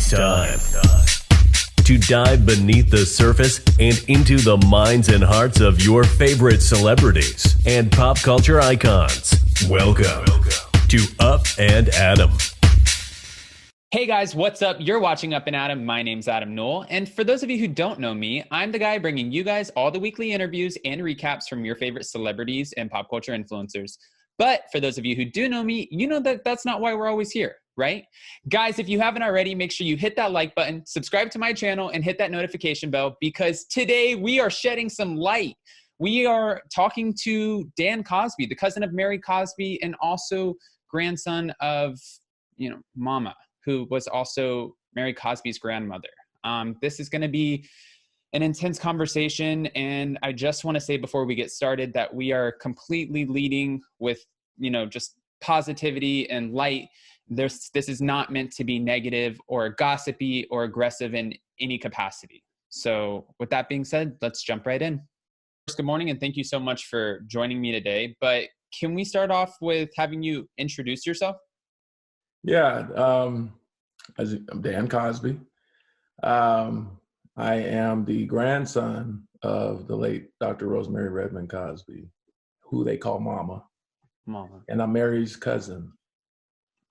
It's time to dive beneath the surface and into the minds and hearts of your favorite celebrities and pop culture icons. Welcome to Up and Adam. Hey guys, what's up? You're watching Up and Adam. My name's Adam Knoll. And for those of you who don't know me, I'm the guy bringing you guys all the weekly interviews and recaps from your favorite celebrities and pop culture influencers. But for those of you who do know me, you know that that's not why we're always here, right? Guys, if you haven't already, make sure you hit that like button, subscribe to my channel, and hit that notification bell because today we are shedding some light. We are talking to Dan Cosby, the cousin of Mary Cosby and also grandson of, Mama, who was also Mary Cosby's grandmother. This is going to be an intense conversation, and I just want to say before we get started that we are completely leading with, just positivity and light. This is not meant to be negative or gossipy or aggressive in any capacity. So with that being said, let's jump right in. First, good morning, and thank you so much for joining me today. But can we start off with having you introduce yourself? Yeah, I'm Dan Cosby. I am the grandson of the late Dr. Rosemary Redmond Cosby, who they call Mama. And I'm Mary's cousin.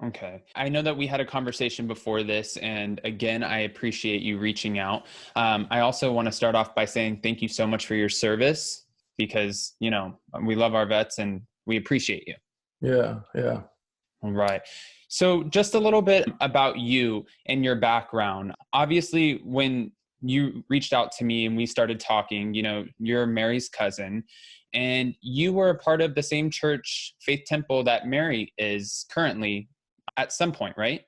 Okay. I know that we had a conversation before this, and again, I appreciate you reaching out. I also want to start off by saying thank you so much for your service because, we love our vets and we appreciate you. Yeah. All right. So just a little bit about you and your background. Obviously, when you reached out to me and we started talking, you're Mary's cousin and you were a part of the same church, Faith Temple, that Mary is currently at some point, right?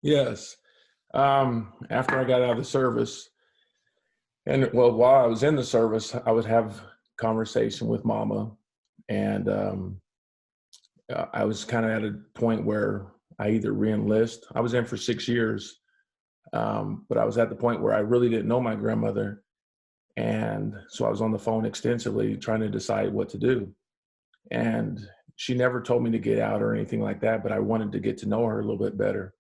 Yes. After I got out of the service, and while I was in the service, I would have conversation with Mama, and I was kind of at a point where I either re-enlist. I was in for 6 years, but I was at the point where I really didn't know my grandmother, and so I was on the phone extensively trying to decide what to do. And she never told me to get out or anything like that, but I wanted to get to know her a little bit better.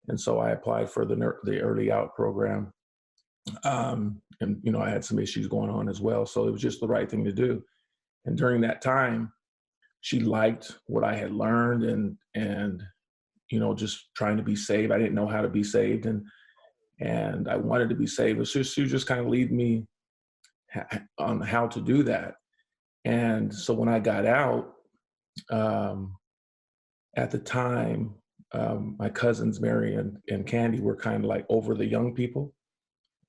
And so I applied for the early out program. And, I had some issues going on as well. So it was just the right thing to do. And during that time, she liked what I had learned and just trying to be saved. I didn't know how to be saved and I wanted to be saved. So she was just kind of leading me on how to do that. And so when I got out, at the time, my cousins, Mary and Candy, were kind of like over the young people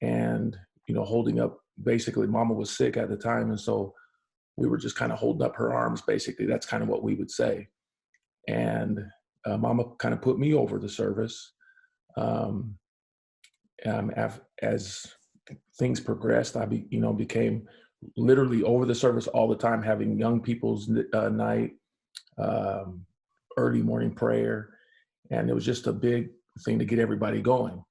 and, holding up, basically Mama was sick at the time. And so we were just kind of holding up her arms, basically. That's kind of what we would say. And Mama kind of put me over the service. As things progressed, I became literally over the service all the time, having young people's night, early morning prayer. And it was just a big thing to get everybody going.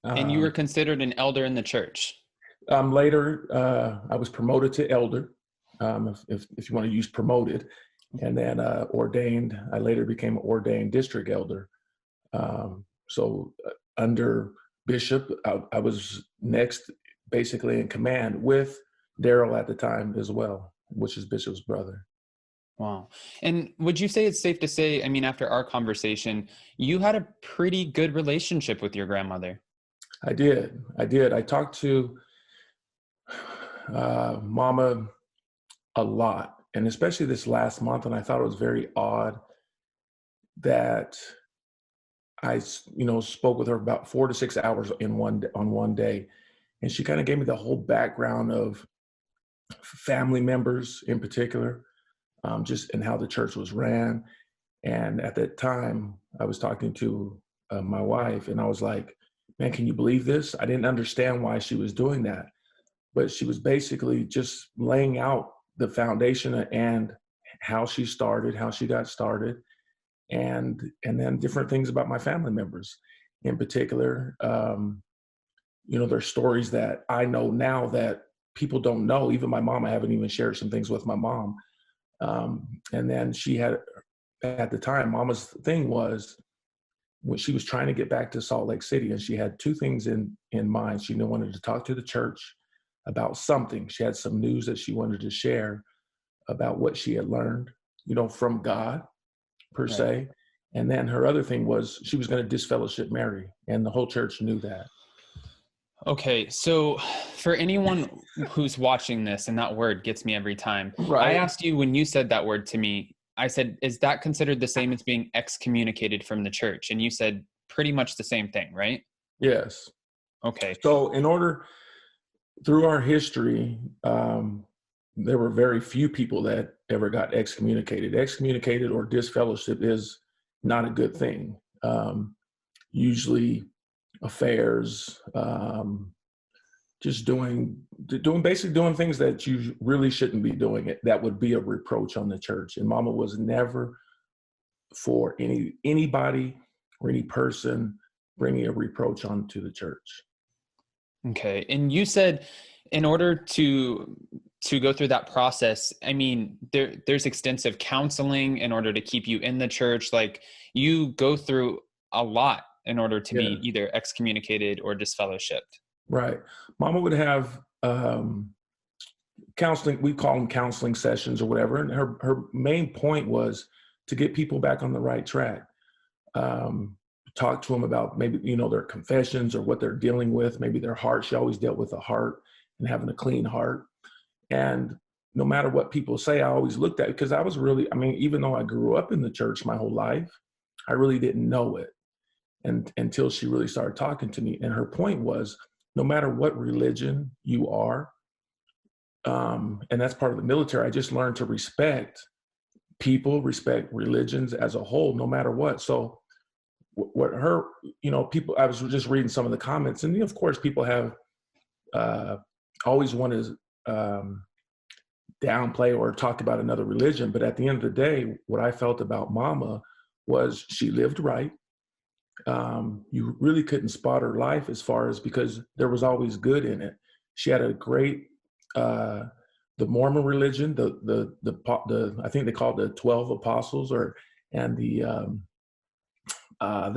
And you were considered an elder in the church. Later, I was promoted to elder, if you want to use promoted, and then ordained. I later became an ordained district elder. So under Bishop, I was next basically in command with Daryl at the time as well, which is Bishop's brother. Wow. And would you say it's safe to say, after our conversation, you had a pretty good relationship with your grandmother? I did. I talked to Mama a lot, and especially this last month, and I thought it was very odd that I, spoke with her about 4 to 6 hours on one day. And she kind of gave me the whole background of family members in particular, just and how the church was ran. And at that time, I was talking to my wife, and I was like, man, can you believe this? I didn't understand why she was doing that. But she was basically just laying out the foundation and how she got started, and then different things about my family members in particular. There's stories that I know now that people don't know. Even my mom, I haven't even shared some things with my mom. And then she had, at the time, Mama's thing was, when she was trying to get back to Salt Lake City, and she had two things in mind. She wanted to talk to the church about something. She had some news that she wanted to share about what she had learned, from God per se. And then her other thing was she was going to disfellowship Mary, and the whole church knew that. Okay, so for anyone who's watching this, and that word gets me every time, Right. I asked you when you said that word to me, I said, is that considered the same as being excommunicated from the church? And you said pretty much the same thing, right? Yes. Okay. So through our history, there were very few people that ever got excommunicated. Excommunicated or disfellowship is not a good thing. Usually affairs, just basically doing things that you really shouldn't be doing. That would be a reproach on the church. And Mama was never for anybody or any person bringing a reproach onto the church. Okay. And you said in order to go through that process, I mean, there's extensive counseling in order to keep you in the church. Like, you go through a lot in order to be either excommunicated or disfellowshipped. Right. Mama would have counseling, we call them counseling sessions or whatever. And her main point was to get people back on the right track. Talk to them about maybe, their confessions or what they're dealing with, maybe their heart. She always dealt with the heart and having a clean heart. And no matter what people say, I always looked at it because I was really, even though I grew up in the church my whole life, I really didn't know it until she really started talking to me. And her point was, no matter what religion you are, and that's part of the military, I just learned to respect people, respect religions as a whole, no matter what. So what her, people, I was just reading some of the comments, and of course people have always want to downplay or talk about another religion. But at the end of the day, what I felt about Mama was she lived right. You really couldn't spot her life because there was always good in it. She had a great, the Mormon religion, the I think they called the 12 apostles and the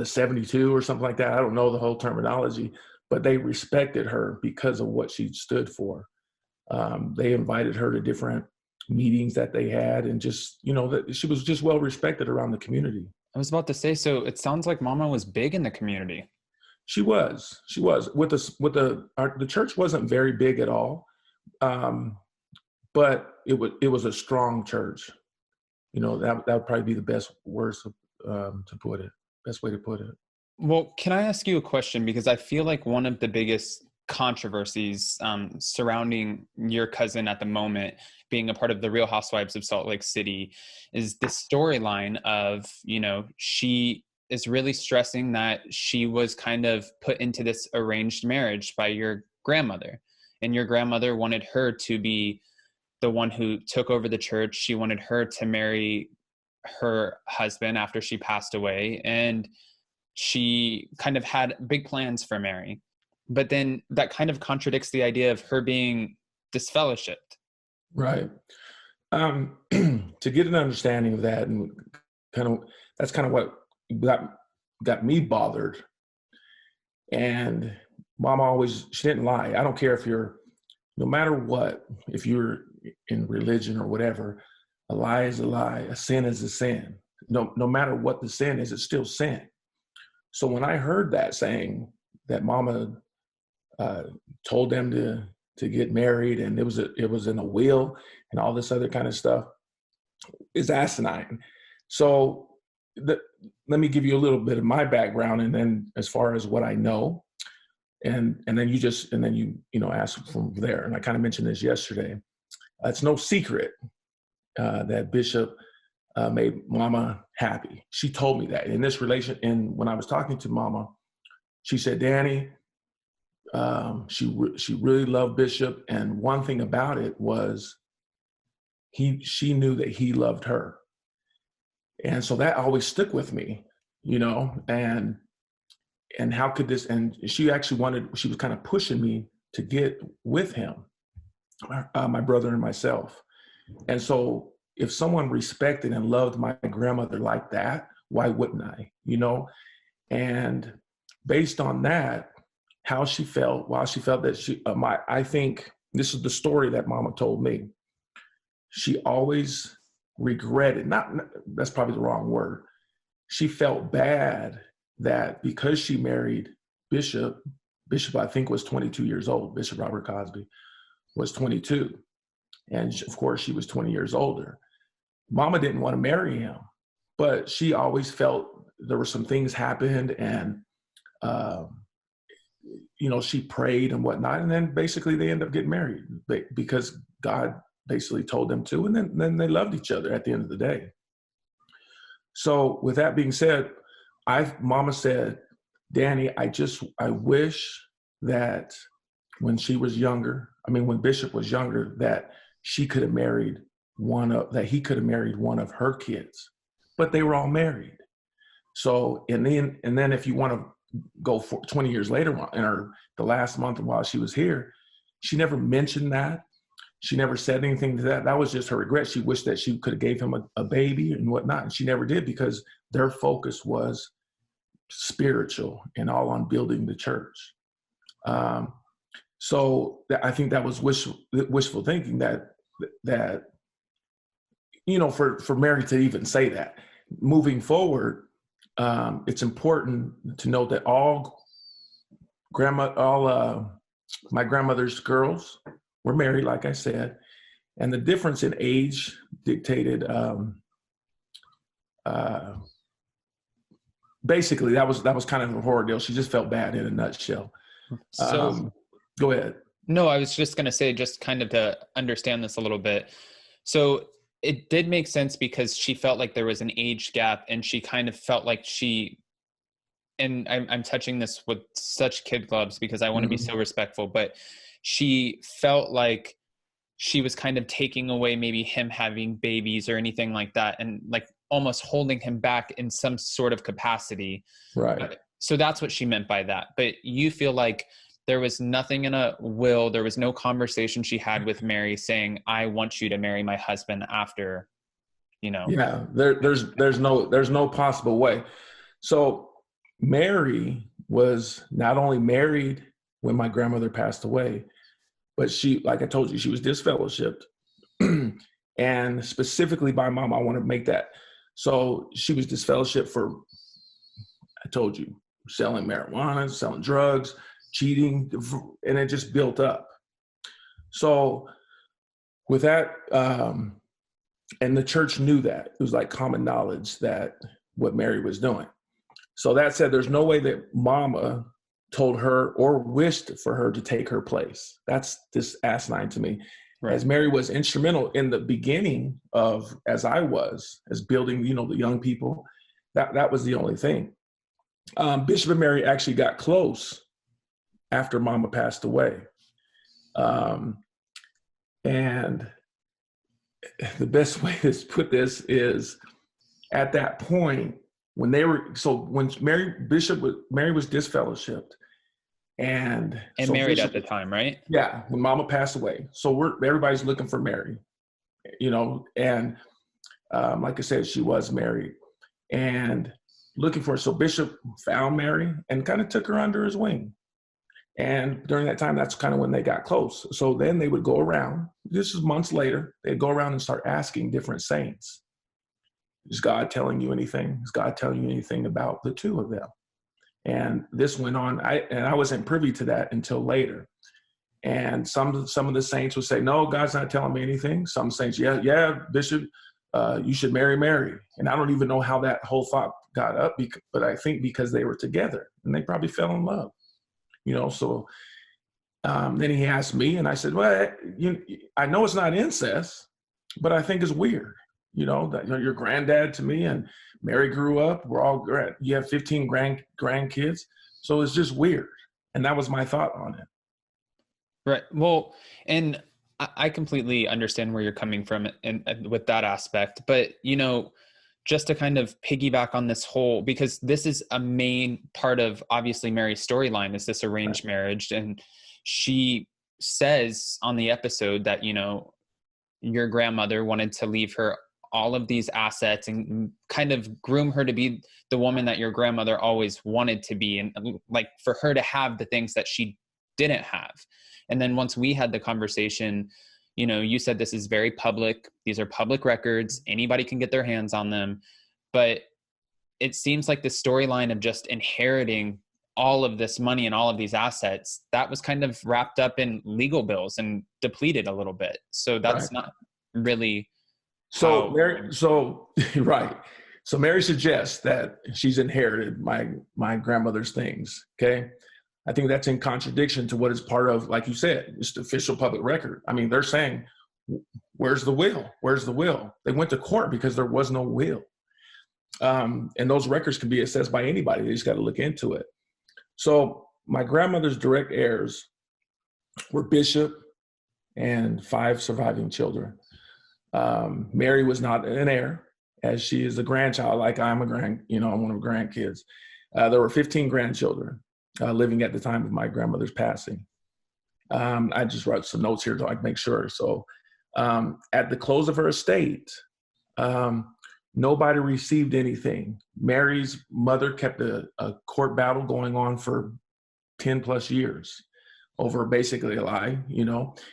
72 or something like that. I don't know the whole terminology, but they respected her because of what she stood for. They invited her to different meetings that they had, and just, that she was just well respected around the community. I was about to say, so it sounds like Mama was big in the community. She was the church wasn't very big at all. But it was a strong church. That would probably be the best words best way to put it. Well, can I ask you a question? Because I feel like one of the biggest controversies surrounding your cousin at the moment being a part of the Real Housewives of Salt Lake City is the storyline of, she is really stressing that she was kind of put into this arranged marriage by your grandmother, and your grandmother wanted her to be the one who took over the church. She wanted her to marry her husband after she passed away, and she kind of had big plans for Mary. But then that kind of contradicts the idea of her being disfellowshipped. Right. To get an understanding of that, and that's kind of what got me bothered. And Mama she didn't lie. I don't care if no matter what, if you're in religion or whatever, a lie is a lie, a sin is a sin. No matter what the sin is, it's still sin. So when I heard that saying that Mama told them to get married, and it was in a will and all this other kind of stuff, is asinine. So let me give you a little bit of my background, and then as far as what I know, and then you ask from there. And I kind of mentioned this yesterday. It's no secret that Bishop made Mama happy. She told me that in this relation. And when I was talking to Mama, she said, Danny, she really loved Bishop, and one thing about it was she knew that he loved her, and so that always stuck with me, and how could this? And she was kind of pushing me to get with him, my brother and myself. And so if someone respected and loved my grandmother like that, why wouldn't I? And based on that, how she felt, while she felt that I think this is the story that Mama told me. She always regretted, that's probably the wrong word. She felt bad that because she married Bishop I think was 22 years old, Bishop Robert Cosby was 22. And of course she was 20 years older. Mama didn't want to marry him, but she always felt there were some things happened, and she prayed and whatnot, and then basically they end up getting married because God basically told them to, and then they loved each other at the end of the day. So with that being said, Mama said, Danny, I wish that when she was younger, when Bishop was younger, that he could have married one of her kids, but they were all married. So, and then if you want to go for 20 years later, in the last month while she was here, she never mentioned that. She never said anything to that. That was just her regret. She wished that she could have gave him a baby and whatnot. And she never did, because their focus was spiritual and all on building the church. So I think that was wishful thinking that for Mary to even say that. Moving forward, it's important to note that all my grandmother's girls were married, like I said, and the difference in age dictated. Basically, that was kind of a horror deal. She just felt bad in a nutshell. So, go ahead. No, I was just going to say, just kind of to understand this a little bit. So it did make sense because she felt like there was an age gap, and she kind of felt like and I'm touching this with such kid gloves because I want to be so respectful, but she felt like she was kind of taking away maybe him having babies or anything like that, and like almost holding him back in some sort of capacity. Right. So that's what she meant by that. But you feel like there was nothing in a will, there was no conversation she had with Mary saying, I want you to marry my husband after, Yeah, there's no possible way. So Mary was not only married when my grandmother passed away, but she, like I told you, she was disfellowshipped. And specifically by Mom, I want to make that. So she was disfellowshipped for, I told you, selling marijuana, selling drugs, cheating, and it just built up. So with that, and the church knew that. It was like common knowledge that what Mary was doing. So that said, there's no way that Mama told her or wished for her to take her place. That's just asinine to me. Right. As Mary was instrumental in the beginning of, as building, the young people, that was the only thing. Bishop and Mary actually got close after Mama passed away. And the best way to put this is, at that point, when Mary was disfellowshipped and married Bishop, at the time, right? Yeah, when Mama passed away. So everybody's looking for Mary, and like I said, she was married and looking for her. So Bishop found Mary and kind of took her under his wing. And during that time, that's kind of when they got close. So then they would go around, this is months later, they'd go around and start asking different saints, is God telling you anything? Is God telling you anything about the two of them? And this went on, I wasn't privy to that until later. And some of the saints would say, no, God's not telling me anything. Some saints, yeah, Bishop, you should marry Mary. And I don't even know how that whole thought got up, but I think because they were together and they probably fell in love. So then he asked me, and I said, well, I know it's not incest, but I think it's weird, that your granddad to me and Mary grew up, you have 15 grandkids. So it's just weird. And that was my thought on it. Right. Well, and I completely understand where you're coming from and with that aspect, but, just to kind of piggyback on this whole, because this is a main part of obviously Mary's storyline, is this arranged marriage. And she says on the episode that, your grandmother wanted to leave her all of these assets and kind of groom her to be the woman that your grandmother always wanted to be, and like for her to have the things that she didn't have. And then once we had the conversation, you know, you said this is very public. These are public records. Anybody can get their hands on them. But it seems like the storyline of just inheriting all of this money and all of these assets, that was kind of wrapped up in legal bills and depleted a little bit. So that's not really. So right. So Mary suggests that she's inherited my grandmother's things. Okay. I think that's in contradiction to what is part of, like you said, it's the official public record. I mean, they're saying, where's the will? Where's the will? They went to court because there was no will. And those records can be accessed by anybody. They just got to look into it. So my grandmother's direct heirs were Bishop and 5 surviving children. Mary was not an heir, as she is a grandchild, like I'm one of her grandkids. There were 15 grandchildren living at the time of my grandmother's passing. I just wrote some notes here to like make sure. So at the close of her estate, nobody received anything. Mary's mother kept a court battle going on for 10 plus years over basically a lie,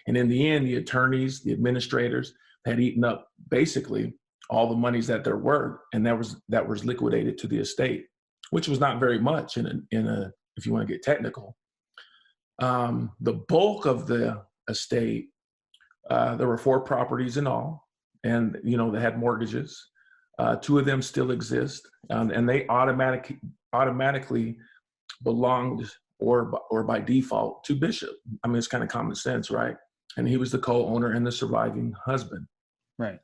and in the end, the attorneys, the administrators had eaten up basically all the monies that there were, and that was liquidated to the estate, which was not very much in a if you want to get technical. The bulk of the estate, there were 4 properties in all, and they had mortgages. 2 of them still exist, and they automatically belonged or by default to Bishop. I mean, it's kind of common sense, right? And he was the co-owner and the surviving husband, right?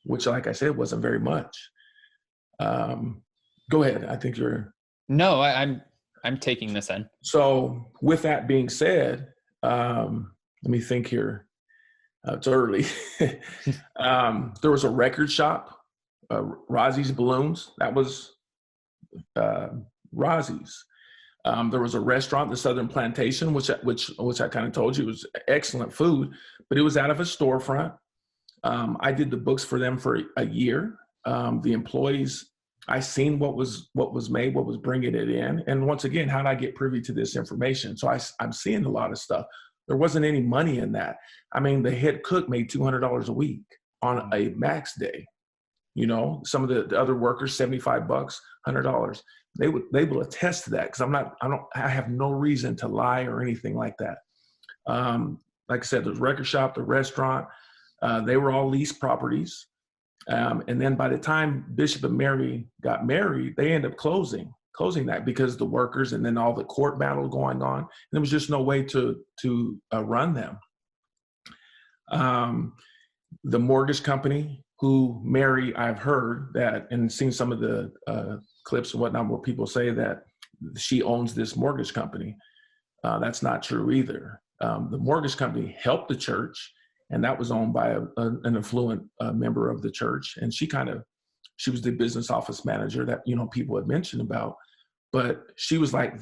Which, like I said, wasn't very much. Go ahead. I think you're. No, I'm taking this in. So with that being said, let me think here. It's early. There was a record shop, Rosie's Balloons. That was Rosie's. There was a restaurant, the Southern Plantation, which I kind of told you was excellent food, but it was out of a storefront. I did the books for them for a year. The employees, I seen what was made, what was bringing it in. And once again, how did I get privy to this information? So I'm seeing a lot of stuff. There wasn't any money in that. I mean, the head cook made $200 a week on a max day. Some of the other workers, $75, $100. They will attest to that, because I have no reason to lie or anything like that. Like I said, the record shop, the restaurant, they were all leased properties. And then by the time Bishop and Mary got married, they ended up closing that because the workers and then all the court battle going on, and there was just no way to run them. The mortgage company, who Mary, I've heard that and seen some of the clips and whatnot where people say that she owns this mortgage company. That's not true either. The mortgage company helped the church, and that was owned by an affluent member of the church. And she was the business office manager that, people had mentioned about, but she was like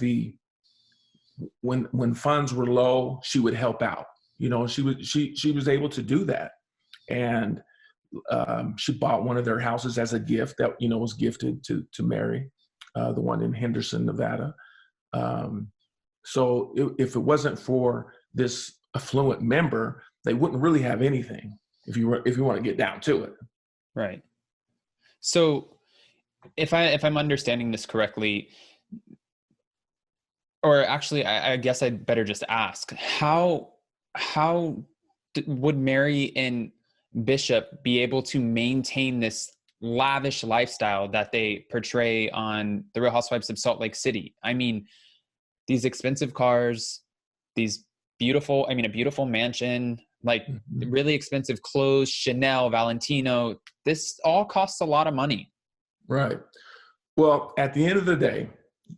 when funds were low, she would help out. She was able to do that. And she bought one of their houses as a gift that, was gifted to Mary, the one in Henderson, Nevada. So if it wasn't for this affluent member, they wouldn't really have anything if you want to get down to it. Right. So if I'm understanding this correctly, or actually, I guess I'd better just ask, how would Mary and Bishop be able to maintain this lavish lifestyle that they portray on the Real Housewives of Salt Lake City? I mean, these expensive cars, a beautiful mansion, like really expensive clothes, Chanel, Valentino, this all costs a lot of money. Right. Well, at the end of the day,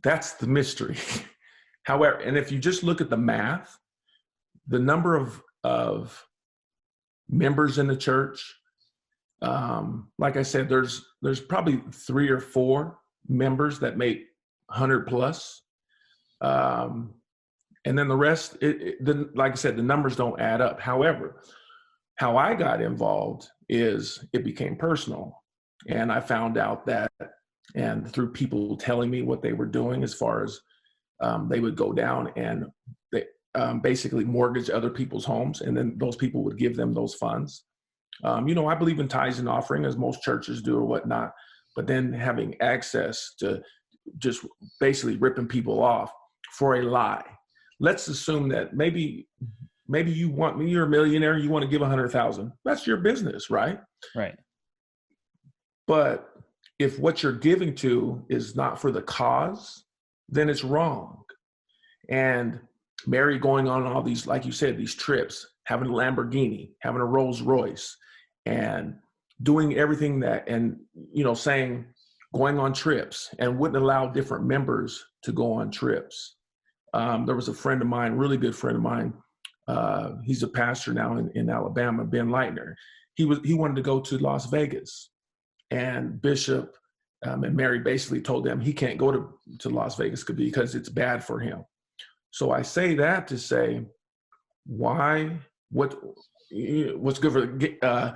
that's the mystery. However, and if you just look at the math, the number of members in the church, like I said, there's probably 3 or 4 members that make 100 plus. And then the rest, like I said, the numbers don't add up. However, how I got involved is it became personal. And I found out that, and through people telling me what they were doing, as far as they would go down and they basically mortgage other people's homes, and then those people would give them those funds. I believe in tithes and offering, as most churches do or whatnot, but then having access to just basically ripping people off for a lie. Let's assume that maybe you're a millionaire, you want to give 100,000. That's your business, right? Right. But if what you're giving to is not for the cause, then it's wrong. And Mary going on all these, like you said, these trips, having a Lamborghini, having a Rolls Royce, and doing everything that, and, saying, going on trips, and wouldn't allow different members to go on trips. There was a friend of mine, really good friend of mine. He's a pastor now in Alabama, Ben Leitner. He wanted to go to Las Vegas, and Bishop and Mary basically told them he can't go to Las Vegas because it's bad for him. So I say that to say, what's good for,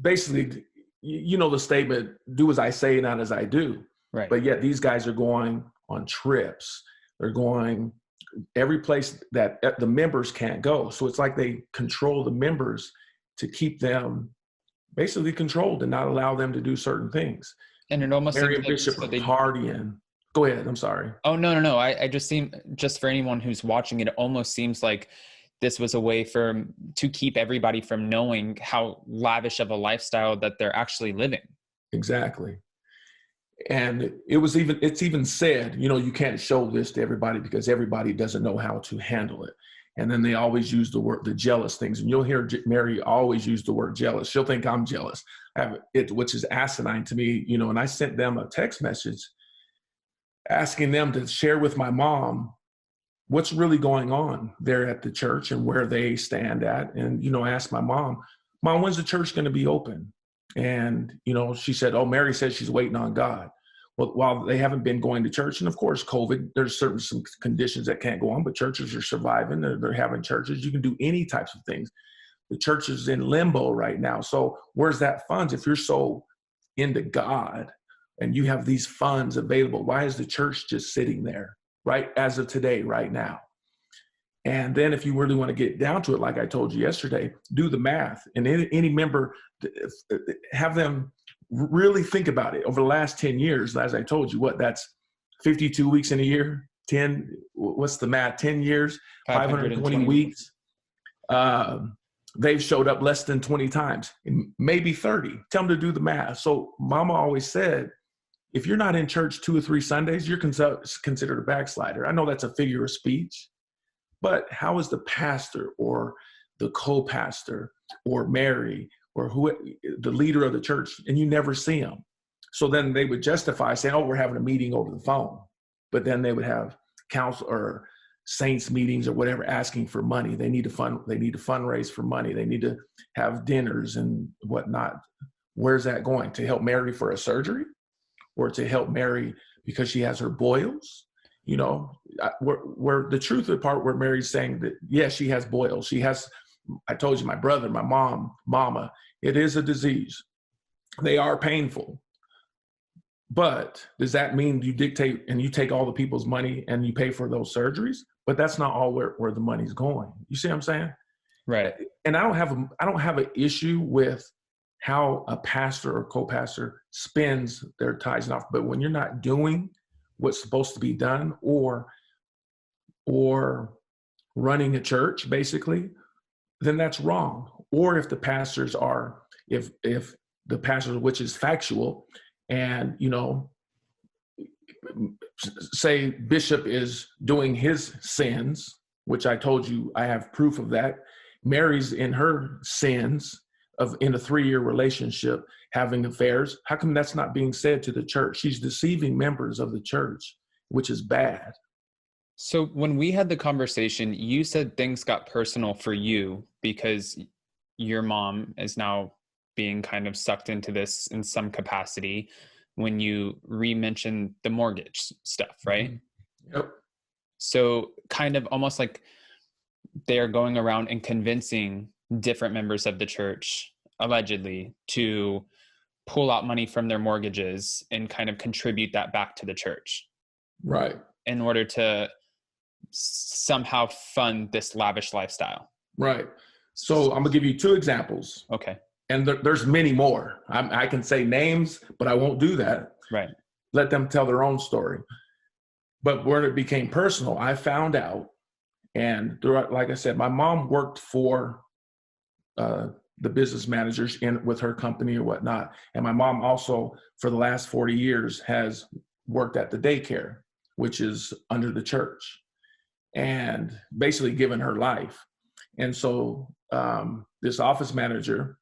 basically, the statement, do as I say, not as I do. Right. But yet these guys are going on trips. They're going every place that the members can't go. So it's like they control the members to keep them basically controlled and not allow them to do certain things. And it almost Mary seems and Bishop like are partying. Go ahead. I'm sorry. Oh, no. I just for anyone who's watching it almost seems like this was a way to keep everybody from knowing how lavish of a lifestyle that they're actually living. Exactly. And it's even said, you can't show this to everybody because everybody doesn't know how to handle it. And then they always use the jealous things. And you'll hear Mary always use the word jealous. She'll think I'm jealous, which is asinine to me, and I sent them a text message asking them to share with my mom what's really going on there at the church and where they stand at. And, I asked my mom, when's the church going to be open? And, she said, oh, Mary says she's waiting on God. Well, while they haven't been going to church, and of course, COVID, there's some conditions that can't go on, but churches are surviving. They're having churches. You can do any types of things. The church is in limbo right now. So where's that funds? If you're so into God and you have these funds available, why is the church just sitting there, right, as of today, right now? And then if you really want to get down to it, like I told you yesterday, do the math. And any member, have them really think about it over the last 10 years. As I told you, that's 52 weeks in a year, 10, what's the math, 10 years, 520 weeks. They've showed up less than 20 times, maybe 30. Tell them to do the math. So Mama always said, if you're not in church 2 or 3 Sundays, you're considered a backslider. I know that's a figure of speech, but how is the pastor or the co-pastor or Mary or the leader of the church, and you never see them? So then they would justify saying, oh, we're having a meeting over the phone. But then they would have council or saints meetings or whatever, asking for money. They need to fundraise for money. They need to have dinners and whatnot. Where's that going? To help Mary for a surgery, or to help Mary because she has her boils? Where the truth of the part where Mary's saying that, yes, she has boils. She has, I told you, my brother, my mama, it is a disease. They are painful. But does that mean you dictate and you take all the people's money and you pay for those surgeries? But that's not all where the money's going. You see what I'm saying? Right. And I don't have an issue with how a pastor or co-pastor spends their tithes and offering. But when you're not doing what's supposed to be done, or running a church, basically, then that's wrong. Or if the pastors are, if the pastor, which is factual, and say Bishop is doing his sins, which I told you I have proof of that. Mary's in her sins in a 3-year relationship, having affairs. How come that's not being said to the church? She's deceiving members of the church, which is bad. So when we had the conversation, you said things got personal for you because your mom is now being kind of sucked into this in some capacity when you re-mentioned the mortgage stuff, right? Yep. So kind of almost like they're going around and convincing different members of the church allegedly, to pull out money from their mortgages and kind of contribute that back to the church. Right. In order to somehow fund this lavish lifestyle. Right. So I'm gonna give you 2 examples. Okay. And there's many more. I can say names, but I won't do that. Right. Let them tell their own story. But where it became personal, I found out, and like I said, my mom worked for the business managers with her company or whatnot. And my mom also, for the last 40 years, has worked at the daycare, which is under the church, and basically given her life. And so this office manager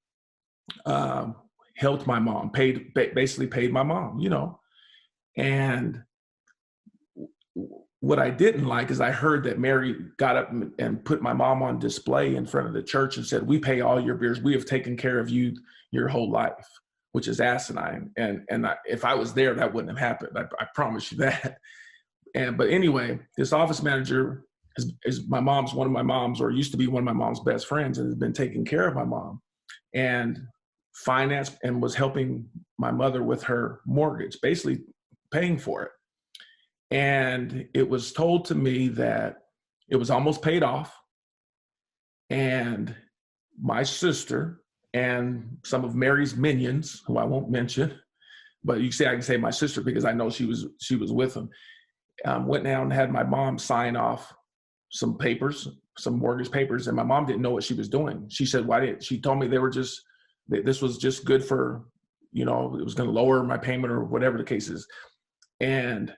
helped my mom, basically paid my mom, you know. And what I didn't like is I heard that Mary got up and put my mom on display in front of the church and said, "We pay all your bills. We have taken care of you your whole life," which is asinine. And if I was there, that wouldn't have happened. I promise you that. But anyway, this office manager is my mom's, one of my mom's, or used to be one of my mom's best friends, and has been taking care of my mom and financed and was helping my mother with her mortgage, basically paying for it. And it was told to me that it was almost paid off. And my sister and some of Mary's minions, who I won't mention, but I can say my sister because I know she was with them, went down and had my mom sign off some papers, some mortgage papers. And my mom didn't know what she was doing. She said, she told me this was just good for, you know, it was going to lower my payment or whatever the case is. And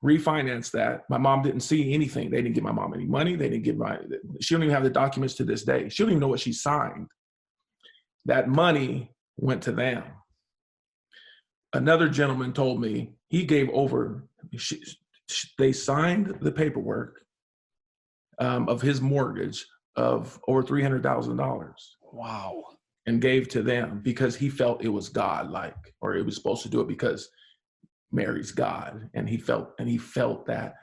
refinance that. My mom didn't see anything. They didn't give my mom any money. She don't even have the documents to this day. She don't even know what she signed. That money went to them. Another gentleman told me he gave over, they signed the paperwork of his mortgage of over $300,000. Wow. And gave to them because he felt it was God-like, or it was supposed to do it because Mary's God, and he felt that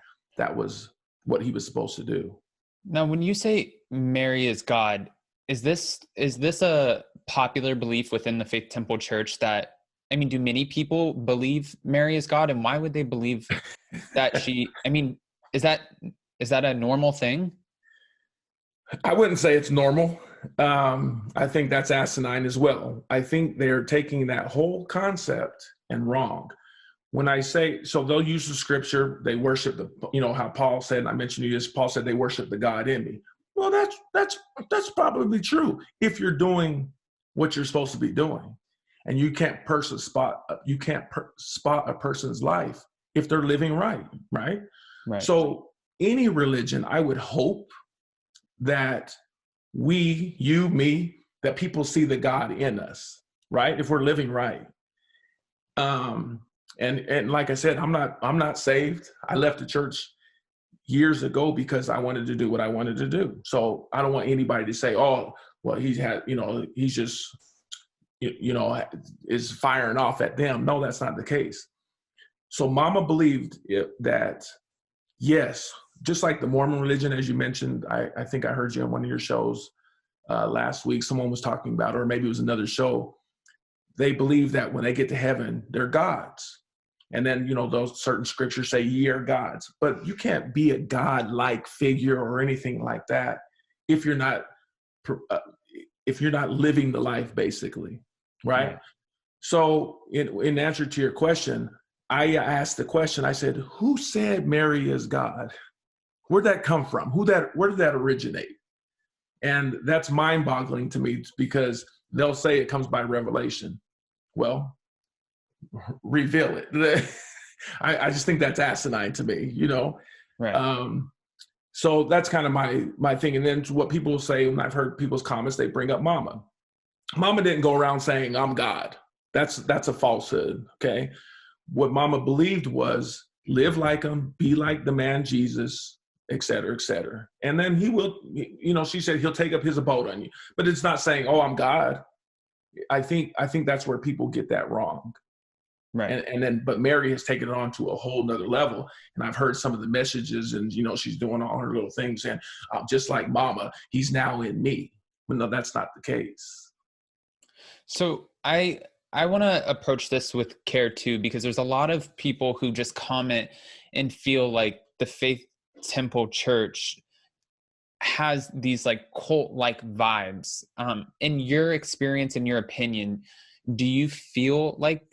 was what he was supposed to do. Now, when you say Mary is God, is this a popular belief within the Faith Temple Church? That, I mean, do many people believe Mary is God, and why would they believe that she? I mean, is that a normal thing? I wouldn't say it's normal. I think that's asinine as well. I think they're taking that whole concept and wrong. When I say, so they'll use the scripture, they worship how Paul said, and I mentioned to you this, Paul said they worship the God in me. Well, that's probably true if you're doing what you're supposed to be doing. And you can't spot a person's life if they're living right. Right. So any religion, I would hope that that people see the God in us, right? If we're living right. And like I said, I'm not saved. I left the church years ago because I wanted to do what I wanted to do. So I don't want anybody to say, "Oh, well, he's just, is firing off at them." No, that's not the case. So Mama believed that, yes, just like the Mormon religion, as you mentioned, I think I heard you on one of your shows last week, someone was talking about, or maybe it was another show, they believe that when they get to heaven, they're gods. And then, those certain scriptures say ye are gods, but you can't be a God-like figure or anything like that if you're not living the life, basically, right? Yeah. So in answer to your question, I asked the question, I said, who said Mary is God? Where'd that come from? Where did that originate? And that's mind-boggling to me because they'll say it comes by revelation. Well, reveal it. I just think that's asinine to me, Right. So that's kind of my thing. And then what people say, when I've heard people's comments, they bring up Mama. Mama didn't go around saying, "I'm God." That's a falsehood. Okay. What Mama believed was live like him, be like the man Jesus, et cetera, et cetera. And then he will, she said he'll take up his abode on you, but it's not saying, "Oh, I'm God." I think that's where people get that wrong. Right. But Mary has taken it on to a whole nother level. And I've heard some of the messages and, she's doing all her little things saying, "I'm just like Mama, he's now in me." But no, that's not the case. So I want to approach this with care too, because there's a lot of people who just comment and feel like the Faith Temple Church has these like cult-like vibes. In your experience, in your opinion, do you feel like,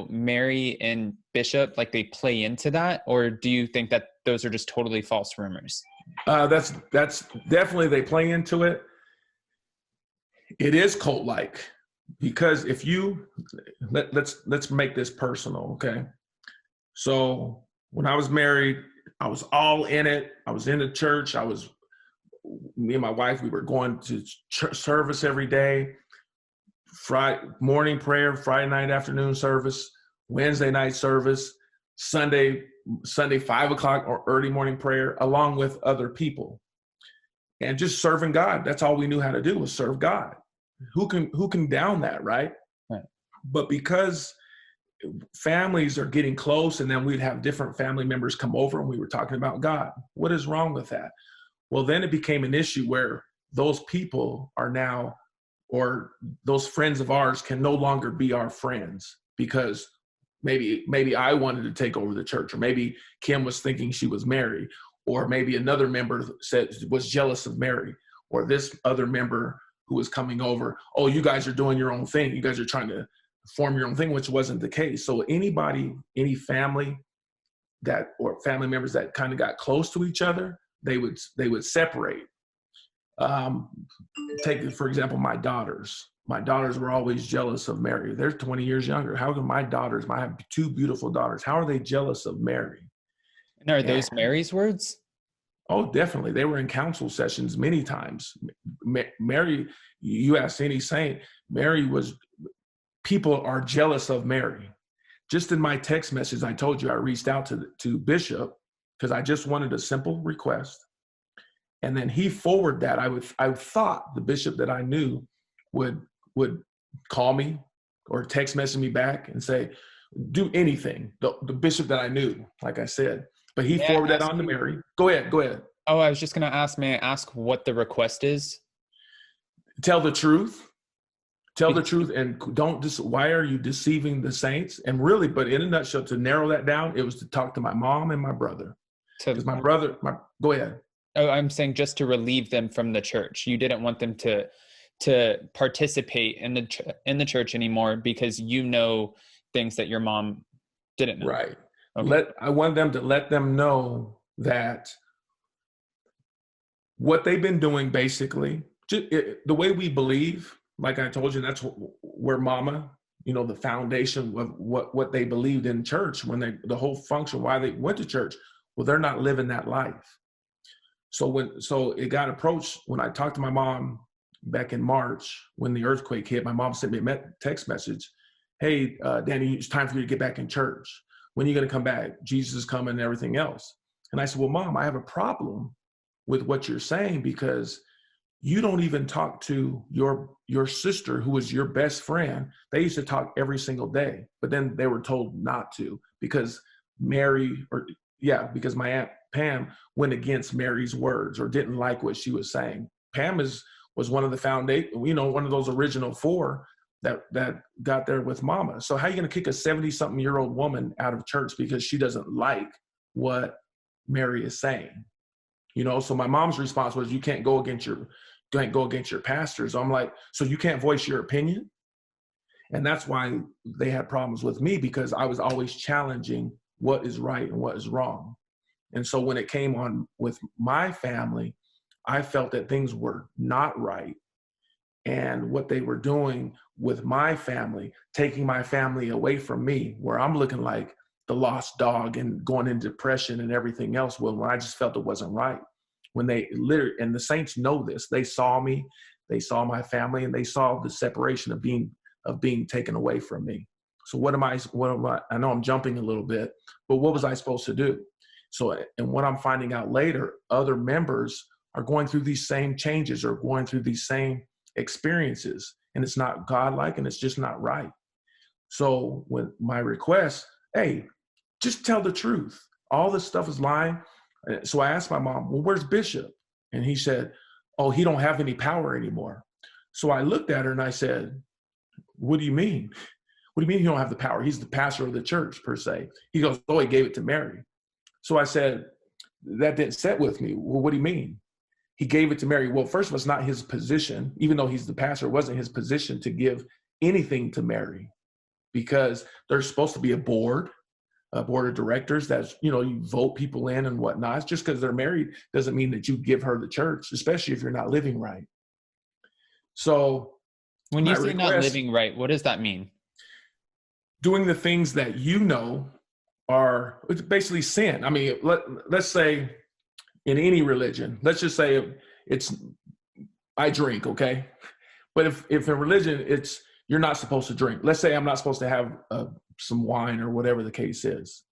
Mary and Bishop, like they play into that, or do you think that those are just totally false rumors? That's definitely, they play into it. It is cult-like, because if you let's make this personal, okay? So when I was married, I was all in it. I was in the church. Me and my wife, we were going to church service every day. Friday morning prayer, Friday night afternoon service, Wednesday night service, Sunday 5:00 or early morning prayer, along with other people, and just serving God. That's all we knew how to do, was serve God. Who can down that, right? Right. But because families are getting close, and then we'd have different family members come over, and we were talking about God. What is wrong with that? Well, then it became an issue where those people are now, or those friends of ours can no longer be our friends, because maybe I wanted to take over the church, or maybe Kim was thinking she was Mary, or maybe another member was jealous of Mary, or this other member who was coming over, oh, you guys are doing your own thing. You guys are trying to form your own thing, which wasn't the case. So any family or family members that kind of got close to each other, they would separate. Take, for example, my daughters. My daughters were always jealous of Mary. They're 20 years younger. How can my daughters, I have two beautiful daughters, how are they jealous of Mary? And are those Mary's words? Oh, definitely. They were in council sessions many times. Mary, you ask any saint, people are jealous of Mary. Just in my text message, I told you I reached out to Bishop because I just wanted a simple request. And then he forwarded that. I thought the bishop that I knew would call me or text message me back and say, do anything. The bishop that I knew, like I said. But he forwarded that on to Mary. Go ahead. Oh, I was just going to ask, may I ask what the request is? Tell the truth. Tell the truth, and why are you deceiving the saints? And really, but in a nutshell, to narrow that down, it was to talk to my mom and my brother. Because my brother, go ahead. Oh, I'm saying just to relieve them from the church. You didn't want them to participate in the church anymore because you know things that your mom didn't know. Right. Okay. I want them to let them know that what they've been doing, basically, the way we believe, like I told you, that's where Mama, the foundation of what they believed in church, the whole function, why they went to church. Well, they're not living that life. So it got approached when I talked to my mom back in March when the earthquake hit. My mom sent me a text message. Hey, Danny, it's time for you to get back in church. When are you going to come back? Jesus is coming and everything else. And I said, well, Mom, I have a problem with what you're saying because you don't even talk to your sister, who was your best friend. They used to talk every single day, but then they were told not to because because my Aunt Pam went against Mary's words or didn't like what she was saying. Pam was one of the foundation, one of those original four that got there with Mama. So how are you going to kick a 70-something-year-old woman out of church because she doesn't like what Mary is saying? So my mom's response was, you can't go against your pastors. So I'm like, so you can't voice your opinion? And that's why they had problems with me, because I was always challenging what is right and what is wrong. And so when it came on with my family, I felt that things were not right. And what they were doing with my family, taking my family away from me, where I'm looking like the lost dog and going into depression and everything else. Well, when I just felt it wasn't right. When they literally, and the saints know this, they saw me, they saw my family, and they saw the separation of being taken away from me. So what am I, I know I'm jumping a little bit, but what was I supposed to do? So, and what I'm finding out later, other members are going through these same changes or going through these same experiences, and it's not godlike and it's just not right. So when my request, hey, just tell the truth. All this stuff is lying. So I asked my mom, well, where's Bishop? And he said, oh, he don't have any power anymore. So I looked at her and I said, what do you mean? What do you mean you don't have the power? He's the pastor of the church, per se. He goes, oh, he gave it to Mary. So I said, that didn't set with me. Well, what do you mean? He gave it to Mary. Well, first of all, it's not his position. Even though he's the pastor, it wasn't his position to give anything to Mary, because there's supposed to be a board of directors that's, you vote people in and whatnot. It's just because they're married doesn't mean that you give her the church, especially if you're not living right. So when you say not living right, what does that mean? Doing the things that are, it's basically sin. I mean, let's say in any religion, let's just say I drink, okay? But if in religion, you're not supposed to drink. Let's say I'm not supposed to have some wine or whatever the case is.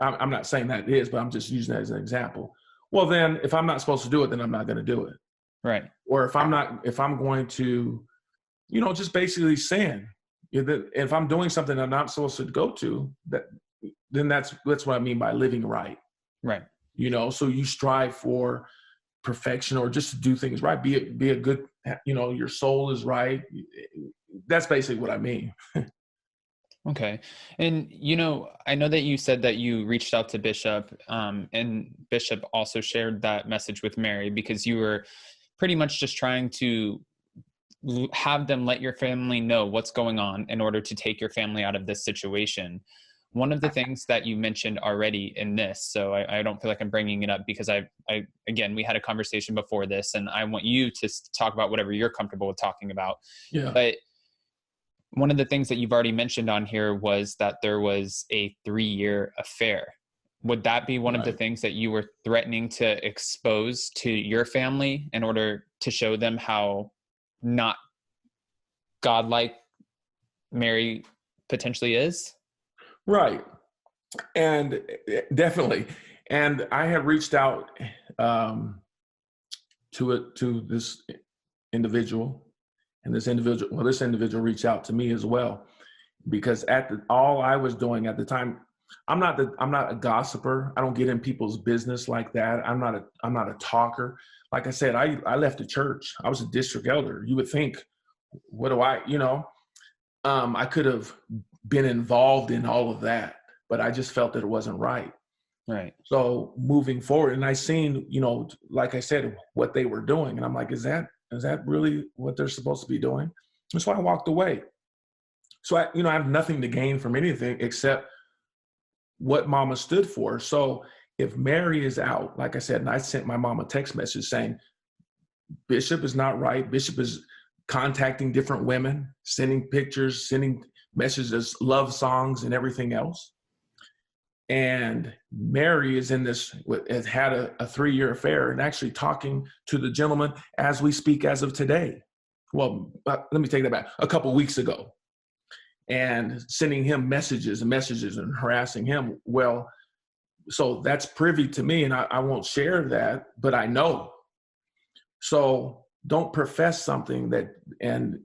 I'm not saying that it is, but I'm just using that as an example. Well, then if I'm not supposed to do it, then I'm not going to do it. Right. Or if I'm going to, just basically sin. If I'm doing something I'm not supposed to go to, then that's what I mean by living right. Right. So you strive for perfection, or just to do things right. Be a good, your soul is right. That's basically what I mean. Okay. And, I know that you said that you reached out to Bishop, and Bishop also shared that message with Mary, because you were pretty much just trying to have them let your family know what's going on in order to take your family out of this situation. One of the things that you mentioned already in this, so I don't feel like I'm bringing it up, because again, we had a conversation before this, and I want you to talk about whatever you're comfortable with talking about. Yeah. But one of the things that you've already mentioned on here was that there was a 3-year affair. Would that be one of the things that you were threatening to expose to your family in order to show them how not godlike Mary potentially is? Right. And definitely. And I had reached out to this individual, and this individual reached out to me as well, because all I was doing at the time, I'm not a gossiper. I don't get in people's business like that. I'm not a talker. Like I said, I left the church. I was a district elder. You would think, what do I could have been involved in all of that, but I just felt that it wasn't right. Right. So moving forward, and I seen, like I said, what they were doing, and I'm like, is that really what they're supposed to be doing? And so I walked away. So I have nothing to gain from anything except what Mama stood for. So if Mary is out, like I said, and I sent my mom a text message saying, Bishop is not right. Bishop is contacting different women, sending pictures, sending messages, love songs, and everything else. And Mary is has had a 3-year affair, and actually talking to the gentleman as we speak as of today. Well, let me take that back. A couple of weeks ago, and sending him messages and harassing him. Well, so that's privy to me, and I won't share that, but I know. So don't profess something and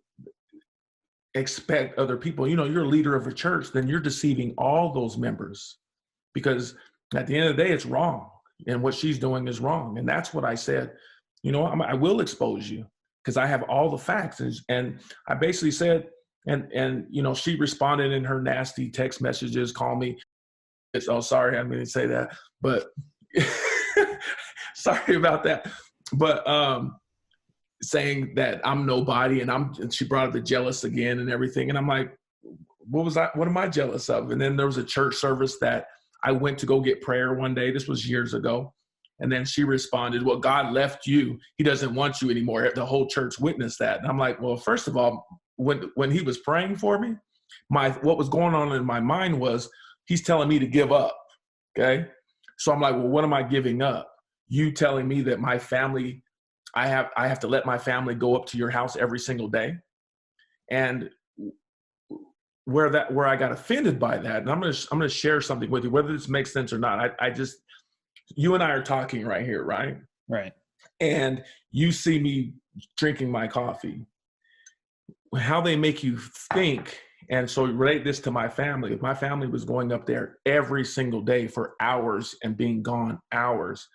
expect other people, you're a leader of a church, then you're deceiving all those members, because at the end of the day, it's wrong. And what she's doing is wrong. And that's what I said, I will expose you, because I have all the facts. And I basically said, and she responded in her nasty text messages, call me. Oh, sorry, I didn't mean to say that, but sorry about that. But saying that I'm nobody, and she brought up the jealous again and everything. And I'm like, what am I jealous of? And then there was a church service that I went to go get prayer one day. This was years ago. And then she responded, well, God left you. He doesn't want you anymore. The whole church witnessed that. And I'm like, well, first of all, when he was praying for me, what was going on in my mind was, he's telling me to give up. Okay. So I'm like, well, what am I giving up? You telling me that my family, I have to let my family go up to your house every single day. And where I got offended by that, and I'm going to share something with you, whether this makes sense or not. You and I are talking right here, right? Right. And you see me drinking my coffee. How they make you think. And so relate this to my family. If my family was going up there every single day for hours and being gone hours,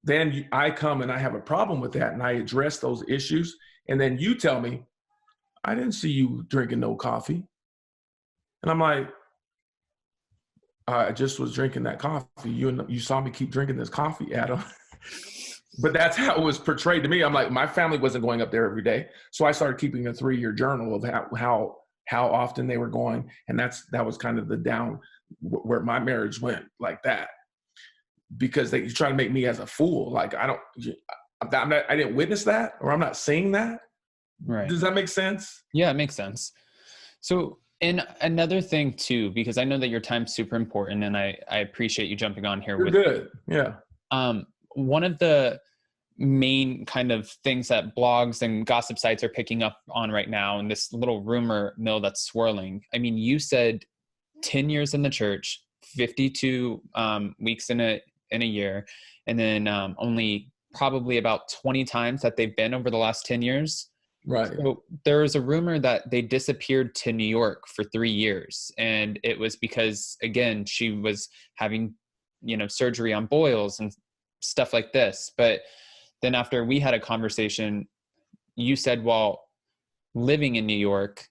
then I come and I have a problem with that, and I address those issues. And then you tell me, I didn't see you drinking no coffee. And I'm like, I just was drinking that coffee. You saw me keep drinking this coffee, Adam. But that's how it was portrayed to me. I'm like, my family wasn't going up there every day. So I started keeping a 3-year journal of how often they were going. And that was kind of the down where my marriage went like that. Because they try to make me as a fool. Like, I didn't witness that, or I'm not seeing that. Right. Does that make sense? Yeah, it makes sense. So, and another thing too, because I know that your time's super important, and I appreciate you jumping on here. You're good. Yeah. One of the main kind of things that blogs and gossip sites are picking up on right now, and this little rumor mill that's swirling. I mean, you said 10 years in the church, 52 weeks in a year, and then only probably about 20 times that they've been over the last 10 years. Right. So there was a rumor that they disappeared to New York for 3 years. And it was because, again, she was having, surgery on boils and stuff like this. But then after we had a conversation, you said, well, living in New York,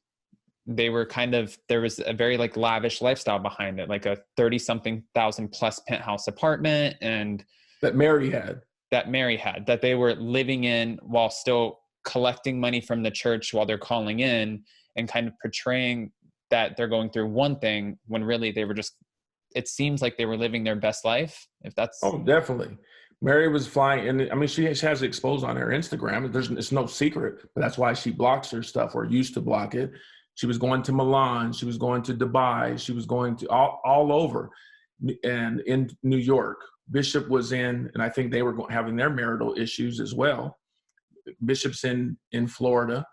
there was a very like lavish lifestyle behind it, like a 30-something thousand plus penthouse apartment. And that Mary had, that they were living in while still collecting money from the church while they're calling in, and kind of portraying that they're going through one thing when really they were just, it seems like they were living their best life. If that's. Oh, definitely. Mary was flying, and I mean, she has exposed on her Instagram. It's no secret, but that's why she blocks her stuff, or used to block it. She was going to Milan. She was going to Dubai. She was going to all over, and in New York. Bishop was in, and I think they were having their marital issues as well. Bishop's in Florida.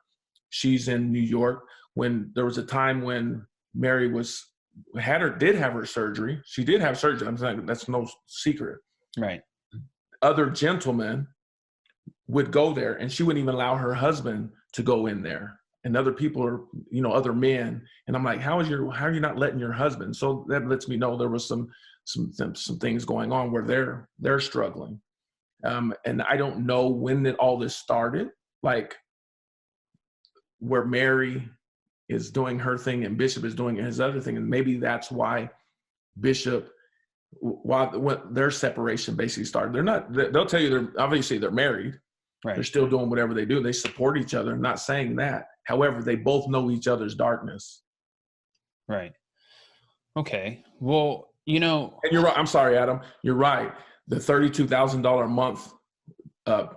She's in New York. When there was a time when Mary did have her surgery. She did have surgery. I'm saying that's no secret. Right. Other gentlemen would go there, and she wouldn't even allow her husband to go in there. And other people are, other men. And I'm like, how are you not letting your husband? So that lets me know there was some things going on where they're struggling. And I don't know when all this started, like where Mary is doing her thing and Bishop is doing his other thing. And maybe that's why their separation basically started. They'll tell you they're married. Right. They're still doing whatever they do. They support each other. I'm not saying that. However, they both know each other's darkness. Right. Okay. Well, and you're right. I'm sorry, Adam. You're right. The $32,000 a month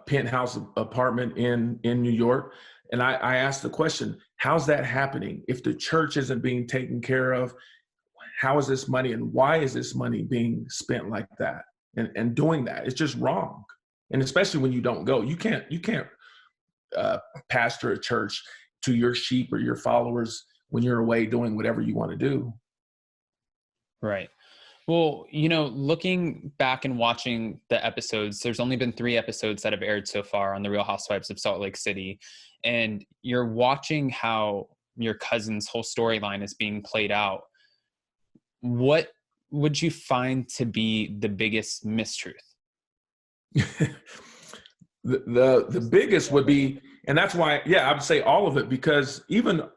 penthouse apartment in New York. And I asked the question, how's that happening? If the church isn't being taken care of, how is this money, and why is this money being spent like that and doing that? It's just wrong. And especially when you don't go, you can't pastor a church to your sheep or your followers when you're away doing whatever you want to do. Right. Well, looking back and watching the episodes, there's only been 3 episodes that have aired so far on the Real Housewives of Salt Lake City. And you're watching how your cousin's whole storyline is being played out. What would you find to be the biggest mistruth? the biggest would be, and that's why, I would say all of it, because even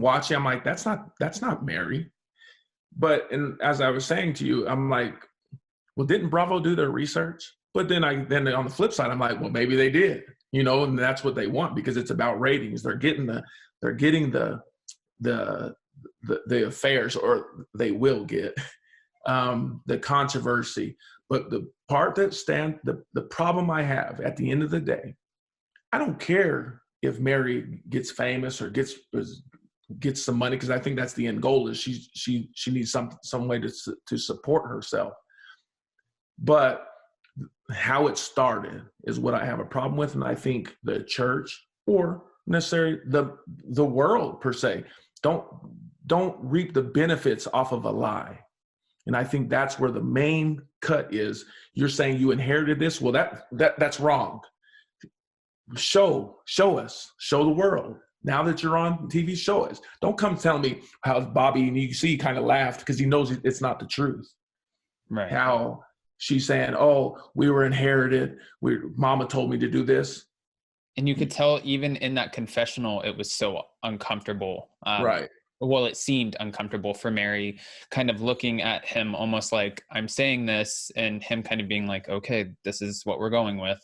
watching, I'm like, that's not Mary. But, and as I was saying to you, I'm like, well, didn't Bravo do their research? But then on the flip side, I'm like, well, maybe they did, and that's what they want, because it's about ratings. They're getting the affairs, or they will get the controversy. But the part the problem I have at the end of the day, I don't care if Mary gets famous or gets some money, because I think that's the end goal, is she needs some way to support herself. But how it started is what I have a problem with, and I think the church, or necessarily the world per se, don't reap the benefits off of a lie. And I think that's where the main cut is. You're saying you inherited this. Well, that's wrong. Show us, show the world. Now that you're on TV, show us. Don't come tell me how Bobby, and you see, he kind of laughed because he knows it's not the truth. Right. How she's saying, oh, we were inherited. Mama told me to do this. And you could tell even in that confessional, it was so uncomfortable. Right. Well, it seemed uncomfortable for Mary, kind of looking at him almost like, I'm saying this, and him kind of being like, okay, this is what we're going with.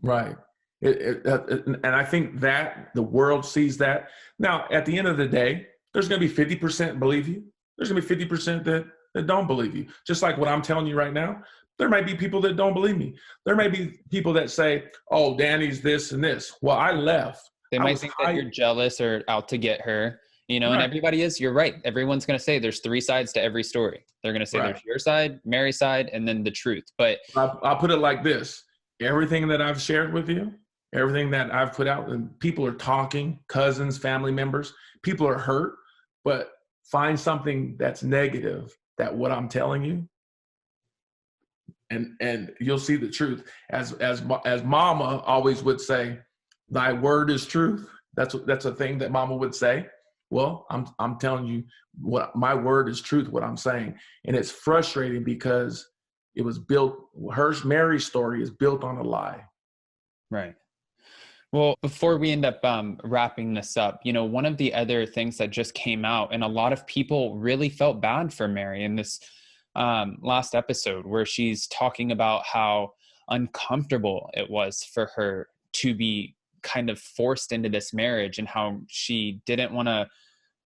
Right. And I think that the world sees that. Now, at the end of the day, there's going to be 50% believe you. There's going to be 50% that don't believe you. Just like what I'm telling you right now, there might be people that don't believe me. There may be people that say, oh, Danny's this and this. Well, I left. They might think that you're jealous or out to get her. You know, right. And everybody is, you're right. Everyone's going to say there's 3 sides to every story. They're going to say there's your side, Mary's side, and then the truth. But I'll put it like this. Everything that I've shared with you, everything that I've put out, and people are talking, cousins, family members, people are hurt, but find something that's negative, that what I'm telling you, and you'll see the truth. As Mama always would say, thy word is truth. That's a thing that Mama would say. Well, I'm telling you what my word is truth, what I'm saying. And it's frustrating because it was built, Mary's story is built on a lie. Right. Well, before we end up wrapping this up, you know, one of the other things that just came out, and a lot of people really felt bad for Mary in this last episode, where she's talking about how uncomfortable it was for her to be kind of forced into this marriage, and how she didn't want to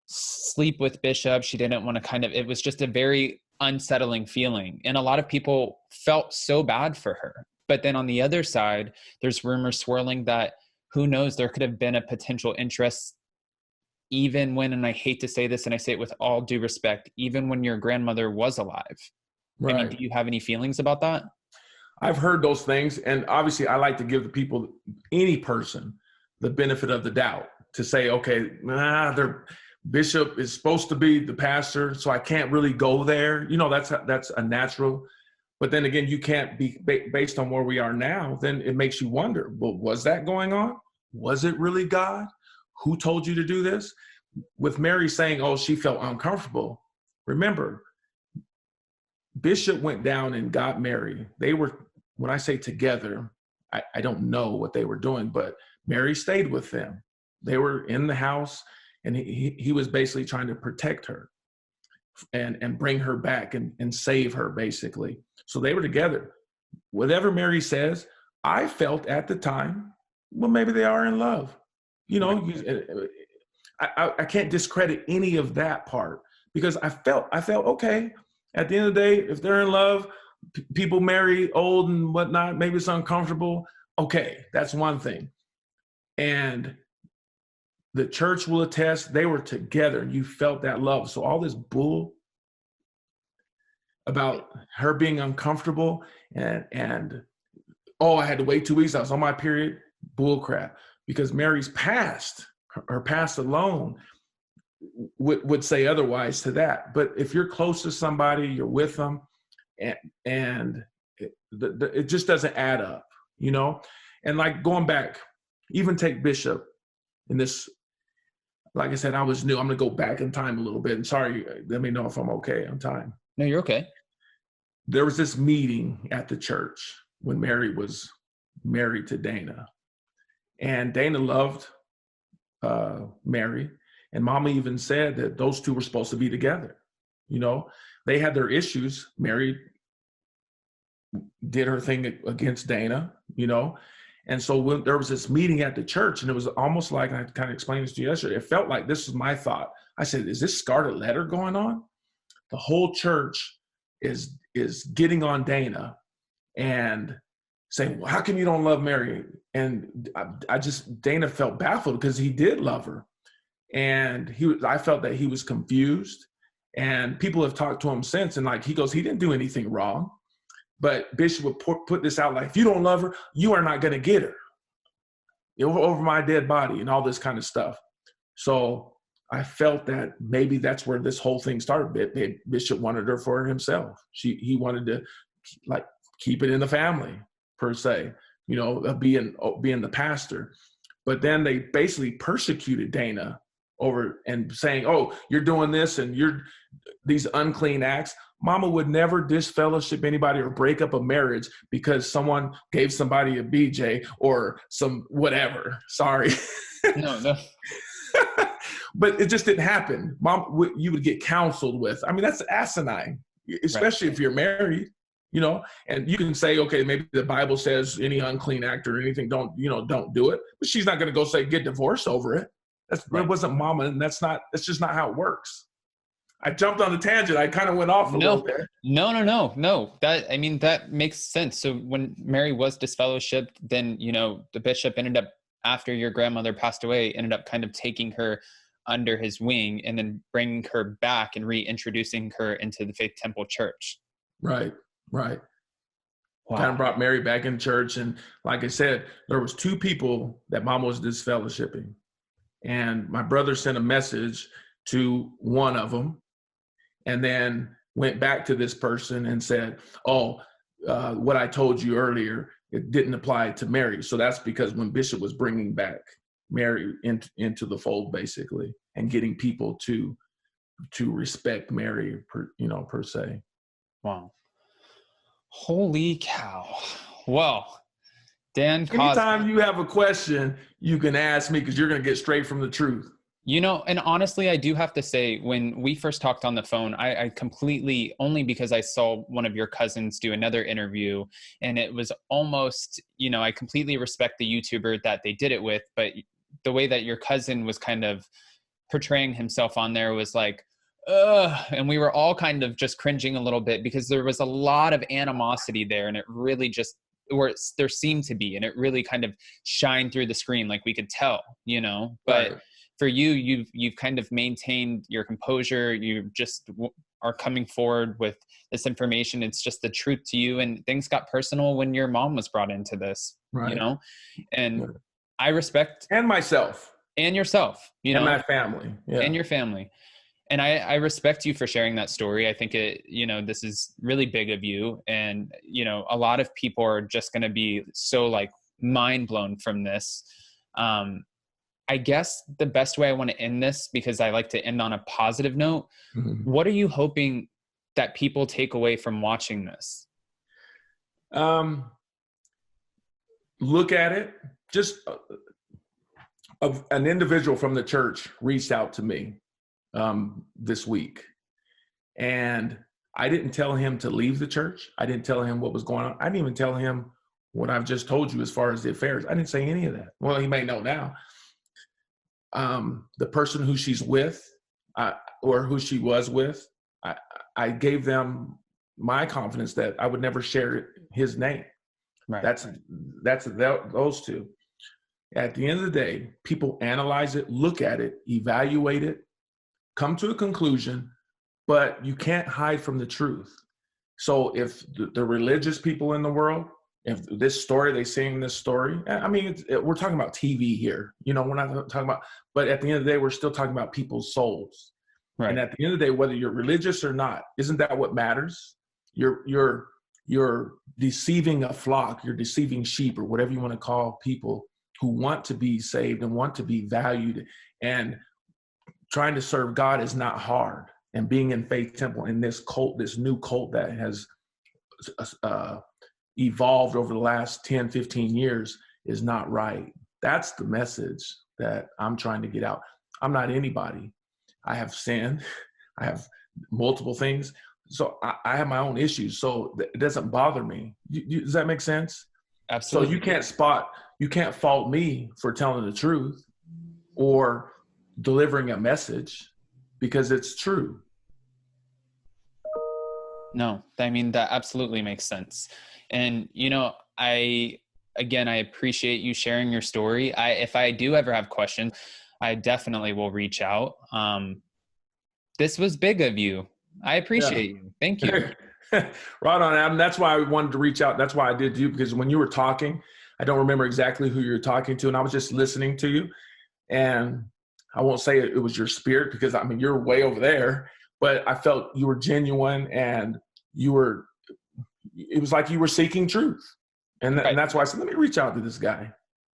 sleep with Bishop. She didn't want to it was just a very unsettling feeling. And a lot of people felt so bad for her. But then on the other side, there's rumors swirling that who knows, there could have been a potential interest even when, and I hate to say this, and I say it with all due respect, even when your grandmother was alive. Right. I mean, do you have any feelings about that? I've heard those things. And obviously I like to give the people, any person, the benefit of the doubt to say, okay, their Bishop is supposed to be the pastor, so I can't really go there. You know, that's a natural. But then again, you can't be based on where we are now. Then it makes you wonder, well, was that going on? Was it really God? Who told you to do this? With Mary saying, oh, she felt uncomfortable. Remember, Bishop went down and got Mary. They were, when I say together, I don't know what they were doing, but Mary stayed with them. They were in the house, and he was basically trying to protect her and bring her back and save her, basically. So they were together. Whatever Mary says, I felt at the time, well, maybe they are in love. You know, I can't discredit any of that part, because I felt, okay, at the end of the day, if they're in love, people marry old and whatnot, maybe it's uncomfortable. Okay, that's one thing. And the church will attest, they were together and you felt that love. So all this bull about her being uncomfortable and oh, I had to wait 2 weeks, I was on my period, bull crap. Because Mary's past, her past alone would say otherwise to that. But if you're close to somebody, you're with them, and it just doesn't add up, you know? And like going back, even take Bishop in this, like I said, I was new. I'm going to go back in time a little bit. And sorry, let me know if I'm okay on time. No, you're okay. There was this meeting at the church when Mary was married to Dana. And Dana loved Mary. And Mama even said that those two were supposed to be together. You know, they had their issues. Mary did her thing against Dana, you know. And so when there was this meeting at the church, and it was almost like, I kind of explained this to you yesterday, it felt like this was my thought. I said, is this scarlet letter going on? The whole church is getting on Dana and saying, well, how come you don't love Mary? And Dana felt baffled because he did love her. And I felt that he was confused, and people have talked to him since. And like, he goes, he didn't do anything wrong. But Bishop would put this out like, if you don't love her, you are not going to get her over my dead body and all this kind of stuff. So I felt that maybe that's where this whole thing started. Bishop wanted her for himself. He wanted to like keep it in the family per se, you know, being the pastor. But then they basically persecuted Dana over and saying, oh, you're doing this and you're these unclean acts. Mama would never disfellowship anybody or break up a marriage because someone gave somebody a BJ or some whatever. Sorry. No. But it just didn't happen. Mom, you would get counseled with. I mean, that's asinine, especially if you're married, you know, and you can say, okay, maybe the Bible says any unclean act or anything, don't do it. But she's not going to go say, get divorced over it. That wasn't Mama. And that's just not how it works. I jumped on the tangent. I kind of went off a little there. No. That makes sense. So when Mary was disfellowshipped, then, the bishop ended up, after your grandmother passed away, ended up kind of taking her under his wing and then bringing her back and reintroducing her into the Faith Temple Church. Right. Wow. Kind of brought Mary back in church. And like I said, there was 2 people that Mama was disfellowshipping. And my brother sent a message to one of them and then went back to this person and said, what I told you earlier, it didn't apply to Mary. So that's because when Bishop was bringing back Mary into the fold, basically, and getting people to respect Mary, per se. Wow. Holy cow. Well, Dan Cosby. Anytime you have a question, you can ask me because you're going to get straight from the truth. And honestly, I do have to say, when we first talked on the phone, I completely, only because I saw one of your cousins do another interview, and it was almost, I completely respect the YouTuber that they did it with, but the way that your cousin was kind of portraying himself on there was like, ugh, and we were all kind of just cringing a little bit because there was a lot of animosity there, and it really just, or there seemed to be, and it really kind of shined through the screen, like we could tell, but right. For you, you've kind of maintained your composure. You just are coming forward with this information. It's just the truth to you. And things got personal when your mom was brought into this, right. And yeah. I respect. And myself. And yourself, and my family. Yeah. And your family. And I respect you for sharing that story. I think this is really big of you. And, a lot of people are just going to be so like mind blown from this. I guess the best way I want to end this, because I like to end on a positive note. Mm-hmm. What are you hoping that people take away from watching this? Look at it. Just an individual from the church reached out to me this week, and I didn't tell him to leave the church. I didn't tell him what was going on. I didn't even tell him what I've just told you as far as the affairs. I didn't say any of that. Well, he may know now. The person who she's with, or who she was with, I gave them my confidence that I would never share his name. Right. That's those 2. At the end of the day, people analyze it, look at it, evaluate it, come to a conclusion, but you can't hide from the truth. So if the religious people in the world, if this story, they sing this story, I mean, we're talking about TV here, we're not talking about, but at the end of the day, we're still talking about people's souls. Right. And at the end of the day, whether you're religious or not, isn't that what matters? You're deceiving a flock, you're deceiving sheep, or whatever you want to call people who want to be saved and want to be valued, and trying to serve God is not hard. And being in Faith Temple in this cult, this new cult that has evolved over the last 10, 15 years is not right. That's the message that I'm trying to get out. I'm not anybody. I have sinned. I have multiple things. So I have my own issues. So it doesn't bother me. Does that make sense? Absolutely. So you can't fault me for telling the truth or delivering a message because it's true. No, I mean, that absolutely makes sense. And, I appreciate you sharing your story. If I do ever have questions, I definitely will reach out. This was big of you. I appreciate you. Thank you. Right on, Adam. That's why I wanted to reach out. That's why I did you, because when you were talking, I don't remember exactly who you were talking to, and I was just listening to you. And I won't say it was your spirit, because I mean, you're way over there, but I felt you were genuine, and it was like you were seeking truth. And, right. And that's why I said, let me reach out to this guy.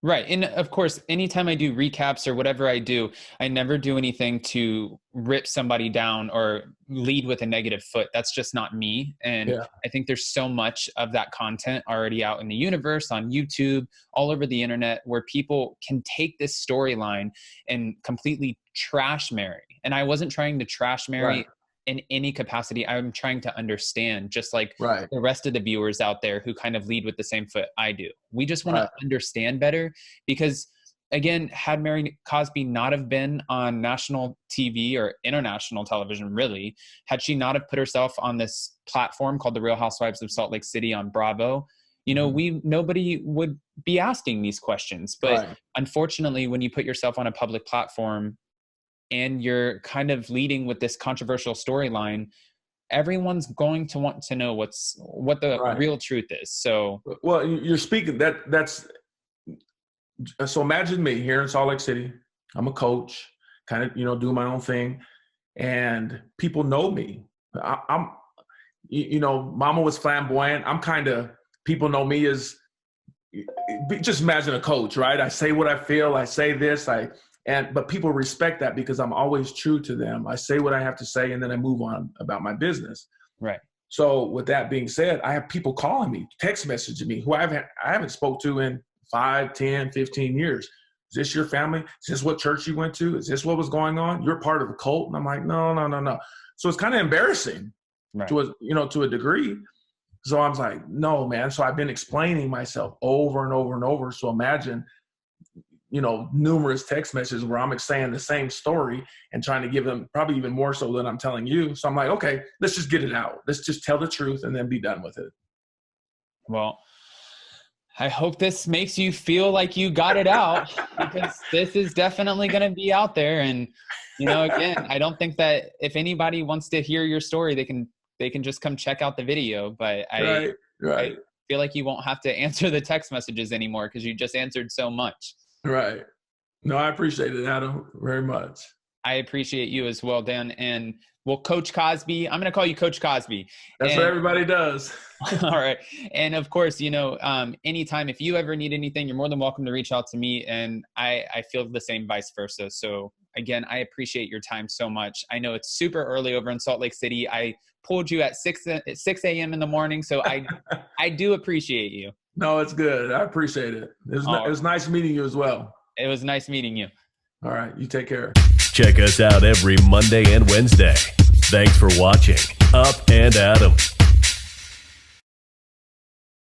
Right. And of course, anytime I do recaps or whatever I do, I never do anything to rip somebody down or lead with a negative foot. That's just not me. And I think there's so much of that content already out in the universe, on YouTube, all over the internet, where people can take this storyline and completely trash Mary. And I wasn't trying to trash Mary in any capacity. I'm trying to understand, just like the rest of the viewers out there who kind of lead with the same foot I do. We just want to understand better, because again, had Mary Cosby not have been on national TV or international television, really, had she not have put herself on this platform called the Real Housewives of Salt Lake City on Bravo, you know, nobody would be asking these questions. But unfortunately, when you put yourself on a public platform and you're kind of leading with this controversial storyline, everyone's going to want to know what the real truth is. So, well, you're speaking that's, so imagine me here in Salt Lake City. I'm a coach, kind of, you know, do my own thing, and people know me. I'm, you know, Mama was flamboyant. I'm kind of, people know me as, just imagine a coach, right? I say what I feel. I say this, but people respect that because I'm always true to them. I say what I have to say, and then I move on about my business. Right. So with that being said, I have people calling me, text messaging me, who I haven't spoke to in 5, 10, 15 years. Is this your family? Is this what church you went to? Is this what was going on? You're part of a cult? And I'm like, no. So it's kind of embarrassing to a degree. So I was like, no, man. So I've been explaining myself over and over and over. So imagine, you know, numerous text messages where I'm saying the same story and trying to give them probably even more so than I'm telling you. So I'm like, okay, let's just get it out. Let's just tell the truth and then be done with it. Well, I hope this makes you feel like you got it out, because this is definitely going to be out there. And, you know, again, I don't think that if anybody wants to hear your story, they can just come check out the video. But I feel like you won't have to answer the text messages anymore, because you just answered so much. Right. No, I appreciate it, Adam, very much. I appreciate you as well, Dan. And well, Coach Cosby, I'm going to call you Coach Cosby. That's what everybody does. All right. And of course, you know, anytime, if you ever need anything, you're more than welcome to reach out to me. And I feel the same vice versa. So again, I appreciate your time so much. I know it's super early over in Salt Lake City. I pulled you at 6 a.m. in the morning. So I do appreciate you. No, it's good. I appreciate it. It was nice meeting you as well. It was nice meeting you. All right. You take care. Check us out every Monday and Wednesday. Thanks for watching Up and Adam.